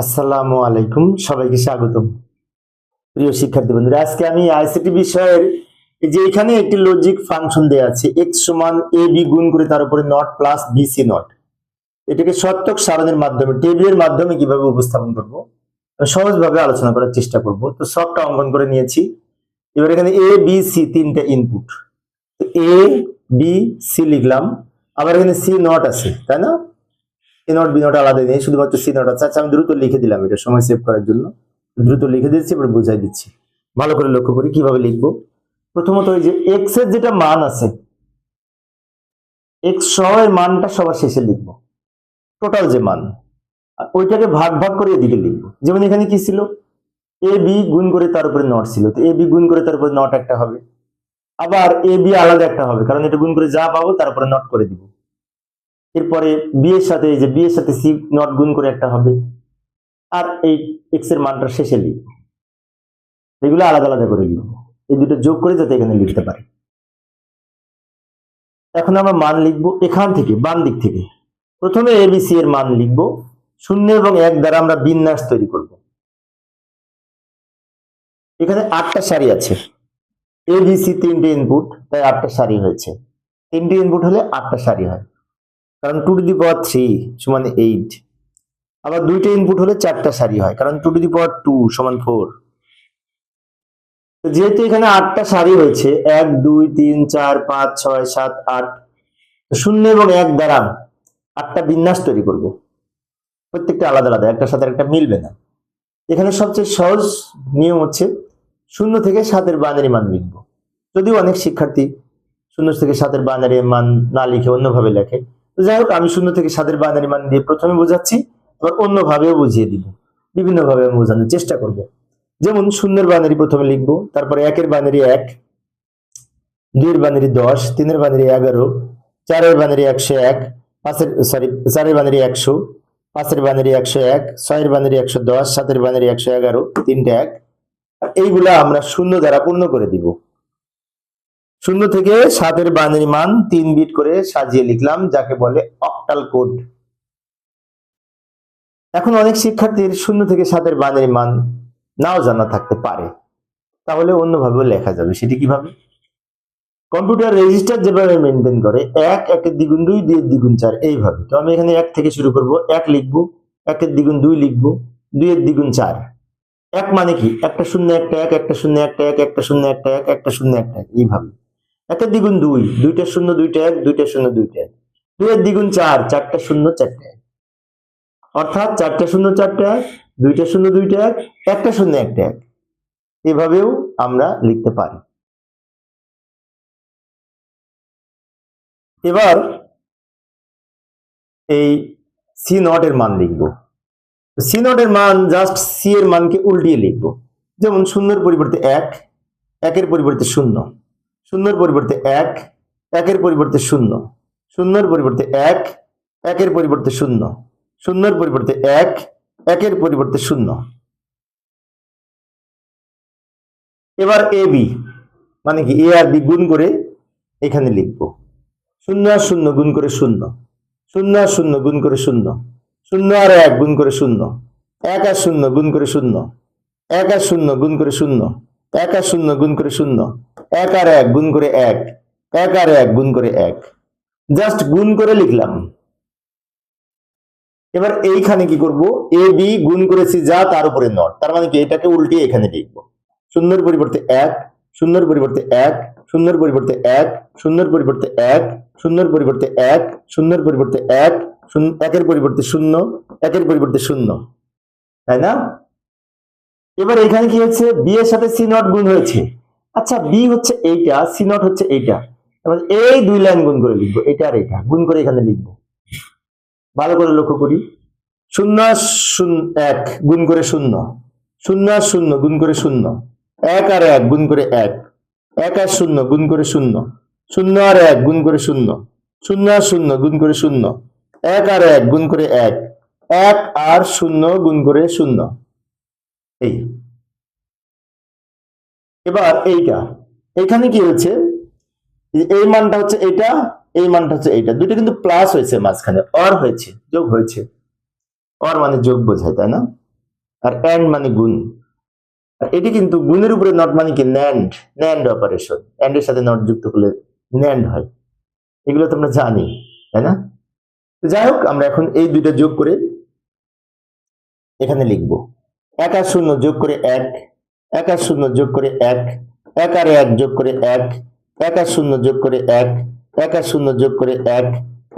আসসালামু আলাইকুম, সবাইকে স্বাগতম। প্রিয় শিক্ষার্থী বন্ধুরা, আজকে আমি আইসিটি বিষয়ের এই যে এখানে একটি লজিক ফাংশন দেয়া আছে x সমান a b গুণ করে তার উপরে not plus b c not, এটাকে সত্যক সারণীর মাধ্যমে টেবিলের মাধ্যমে কিভাবে উপস্থাপন করব সহজভাবে আলোচনা করার চেষ্টা করব। তো সবটা অঙ্কন করে নিয়েছি। এবার এখানে a b c তিনটা ইনপুট, a b c লিখলাম। আবার এখানে c নট আছে, তাই না? এ নট বি নট আলাদা নেই, শুধুমাত্র সি নট আছে। আচ্ছা, আমি দ্রুত লিখে দিলাম, এটা সময় সেভ করার জন্য দ্রুত লিখে দিচ্ছি, এবার বুঝাই দিচ্ছি। ভালো করে লক্ষ্য করি কিভাবে লিখবো। প্রথমত ওই যে এক্স এর যেটা মান আছে, এক্স সহ এর মানটা সবার শেষে লিখবো, টোটাল যে মান, আর ওইটাকে ভাগ ভাগ করে এদিকে লিখবো। যেমন এখানে কি ছিল, এ বি গুণ করে তার উপরে নট ছিল, তো এ বি গুণ করে তার উপরে নট একটা হবে, আবার এ বি আলাদা একটা হবে, কারণ এটা গুণ করে যা পাবো তারপরে নট করে দিব। এরপরে বি এর সাথে, এই যে বি এর সাথে সি নট গুণ করে একটা হবে, আর এই এক্স এর মানটা শেষে লিখব। এগুলো আলাদা আলাদা করে লিখবো, এই দুটো যোগ করে যাতে এখানে লিখতে পারি। এখন আমরা মান লিখবো এখান থেকে, বাম দিক থেকে। প্রথমে এবিসি এর মান লিখবো, 0 এবং 1 দ্বারা আমরা বিন্যাস তৈরি করব। এখানে 8টা সারি আছে, এবিসি 3টে ইনপুট, তাই 8টা সারি হয়েছে। 3টে ইনপুট হলে 8টা সারি হয়, কারণ 2 টু দি পাওয়ার 3 সমান 8। আবার 2টে ইনপুট হলে 4টা সারি হয়, কারণ 2 টু দি পাওয়ার 2 সমান 4। যেহেতু এখানে 8টা সারি হয়েছে, 1 2 3 4 5 6 7 8, 0 এবং 1 দ্বারা 8টা বিন্যাস তৈরি করব। প্রত্যেকটা আলাদা আলাদা, একটার সাথে একটা মিলবে না। এখানে সবচেয়ে সহজ নিয়ম হচ্ছে 0 থেকে 7 বাইনারি মান লিখব। যদিও অনেক শিক্ষার্থী 0 থেকে 7 বাইনারি মান না লিখে অন্যভাবে লেখে, তো যাই হোক, আমি 0 থেকে 7 বাইনারি মান দিয়ে প্রথমে বোঝাচ্ছি, আবার অন্যভাবেও বুঝিয়ে দিব, বিভিন্ন ভাবে আমি বোঝানোর চেষ্টা করব। যেমন 0 বাইনারি প্রথমে লিখবো, তারপরে 1 binary 1, 2 binary 10, 3 binary 11, 4 binary 101, 4 binary 100, 5 binary 101, 6 binary 110, 7 binary 111, 3টে 1। এইগুলা আমরা 0 দ্বারা পূর্ণ করে দিব। 0 থেকে 7 বাইনারি মান 3 বিট করে সাজিয়ে লিখলাম, যাকে বলে অক্টাল কোড। এখন অনেক শিক্ষার্থীর 0 থেকে 7 বাইনারি মান নাও জানা থাকতে পারে, তাহলে অন্যভাবেও লেখা যাবে। সেটি কিভাবে? কম্পিউটার রেজিস্টার যেভাবে মেনটেন করে, 1 1 এর দ্বিগুণ 2 2 এর দ্বিগুণ 4, এইভাবে। তো আমি এখানে 1 থেকে শুরু করব, 1 লিখবো, 1 এর দ্বিগুণ 2 লিখবো, 2 এর দ্বিগুণ 4। 1 মানে কি? একটা 0 একটা 1, একটা 0 একটা 1, একটা 0 একটা 1, একটা 0 একটা 1, এইভাবে। 1 এর দ্বিগুণ 2, 2টা 0 2টা 1, 2টা 0 2টা 1। 2 এর দ্বিগুণ 4, 4টা 0 4টা 1। অর্থাৎ 4টা 0 4টা 1, 2টা 0 2টা 1, একটা 0 একটা 1। এভাবেও আমরা লিখতে পারি। এবার এই সি নট এর মান লিখবো। সি নট এর মান জাস্ট সি এর মানকে উল্টিয়ে লিখবো। যেমন 0 এর পরিবর্তে 1, 1 এর পরিবর্তে 0, 0 এর পরিবর্তে 1, 1 এর পরিবর্তে 0, 0 এর পরিবর্তে 1, 1 এর পরিবর্তে 0, 0 এর পরিবর্তে 1, 1 এর পরিবর্তে 0। এবার এ বি মানে কি, এ আর বি গুণ করে এখানে লিখবো। 0 আর 0 গুণ করে 0, 0 আর 0 গুণ করে 0, 0 আর 1 গুণ করে 0, 1 আর 0 গুণ করে 0, 1 আর 0 গুণ করে 0, 1 আর 0 গুণ করে 0, 1 আর 1 গুণ করে 1, 1 আর 1 গুণ করে 1। জাস্ট গুণ করে লিখলাম। এবার এইখানে কি করব, এ বি গুণ করেছি যা, তার উপরে নট, তার মানে কি এটাকে উল্টিয়ে এখানে লিখবো। 0 এর পরিবর্তে 1, 0 এর পরিবর্তে 1, 0 এর পরিবর্তে 1, 0 এর পরিবর্তে 1, 0 এর পরিবর্তে 1, 0 এর পরিবর্তে 1, 1 এর পরিবর্তে 0, 1 এর পরিবর্তে 0, তাই না? এবার এখানে কি হচ্ছে, বি এর সাথে সি নট গুণ হয়েছে। আচ্ছা, বি হচ্ছে এইটা, সি নট হচ্ছে এইটা, এবার এই দুই লাইন গুণ করে লিখবো, এটা আর এটা গুণ করে এখানে লিখবো। ভালো করে লক্ষ্য করি, 0 0 1 গুণ করে 0, 0 আর 0 গুণ করে 0, 1 আর 1 গুণ করে 1, 1 আর 0 গুণ করে 0, 0 আর 1 গুণ করে 0, 0 আর 0 গুণ করে 0, 1 আর 1 গুণ করে 1, 1 আর 0 গুণ করে 0। এই এবার এইটা, এখানে কি হচ্ছে, এই মানটা হচ্ছে এটা, এই মানটা হচ্ছে এইটা, দুটো কিন্তু প্লাস হয়েছে, মাঝখানে অর হয়েছে, যোগ হয়েছে। অর মানে যোগ বোঝায়, তাই না? আর অ্যান্ড মানে গুণ। আর এটি কিন্তু গুণের উপরে নট মানে কি ন্যান্ড, ন্যান্ড অপারেশন, অ্যান্ড এর সাথে নট যুক্ত করলে ন্যান্ড হয়। এগুলো তো আমরা জানি, তাই না? যাই হোক, আমরা এখন এই দুইটা যোগ করে এখানে লিখবো। 1 আর 0 যোগ করে 1, 1 আর 0 যোগ করে 1, 1 আর 1 যোগ করে 1, 1 আর 0 যোগ করে 1, 1 আর 0 যোগ করে 1,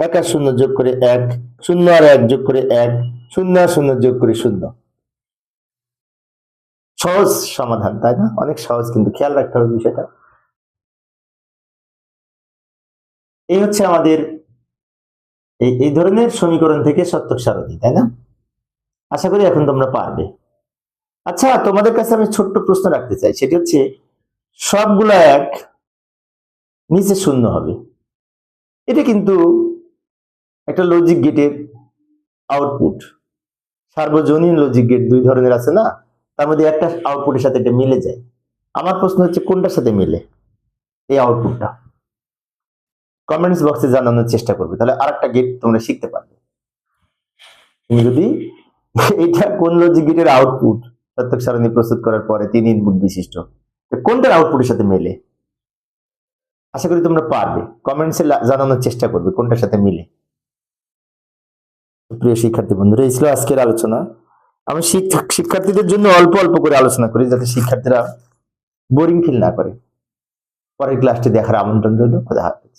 1 আর 0 যোগ করে 1, 0 আর 1 যোগ করে 1, 0 আর 0 যোগ করে 0। সহজ সমাধান, তাই না? অনেক সহজ, কিন্তু খেয়াল রাখতে হবে বিষয়টা। এই হচ্ছে আমাদের এই ধরনের সমীকরণ থেকে সত্যক সারণী, তাই না? আশা করি এখন তোমরা পারবে। আচ্ছা, তোমাদের কাছে আমি ছোট্ট প্রশ্ন রাখতে চাই, সেটি হচ্ছে সবগুলো 1 নিচে 0 হবে। এটা কিন্তু একটা লজিক গেটের আউটপুট। সার্বজনীন লজিক গেট 2 ধরনের আছে না, তার মধ্যে একটা আউটপুটের সাথে এটা মিলে যায়। আমার প্রশ্ন হচ্ছে কোনটার সাথে মিলে এই আউটপুটটা? কমেন্টস বক্সে জানানোর চেষ্টা করবে, তাহলে আরেকটা গেট তোমরা শিখতে পারবে। তুমি যদি এটা কোন লজিক গেটের আউটপুট সত্যক সারণী প্রস্তুত করার পরে 3 ইনপুট বিশিষ্ট, কোনটার আউটপুটের সাথে মেলে, আশা করি তোমরা পারবে। কমেন্টসে জানানোর চেষ্টা করবে কোনটার সাথে মিলে। প্রিয় শিক্ষার্থী বন্ধুরা, এই ছিল আজকের আলোচনা। আমি শিক্ষার্থীদের জন্য অল্প অল্প করে আলোচনা করি, যাতে শিক্ষার্থীরা বোরিং ফিল না করে। পরের ক্লাসটি দেখার আমন্ত্রণ রইল। খোদা হাফেজ।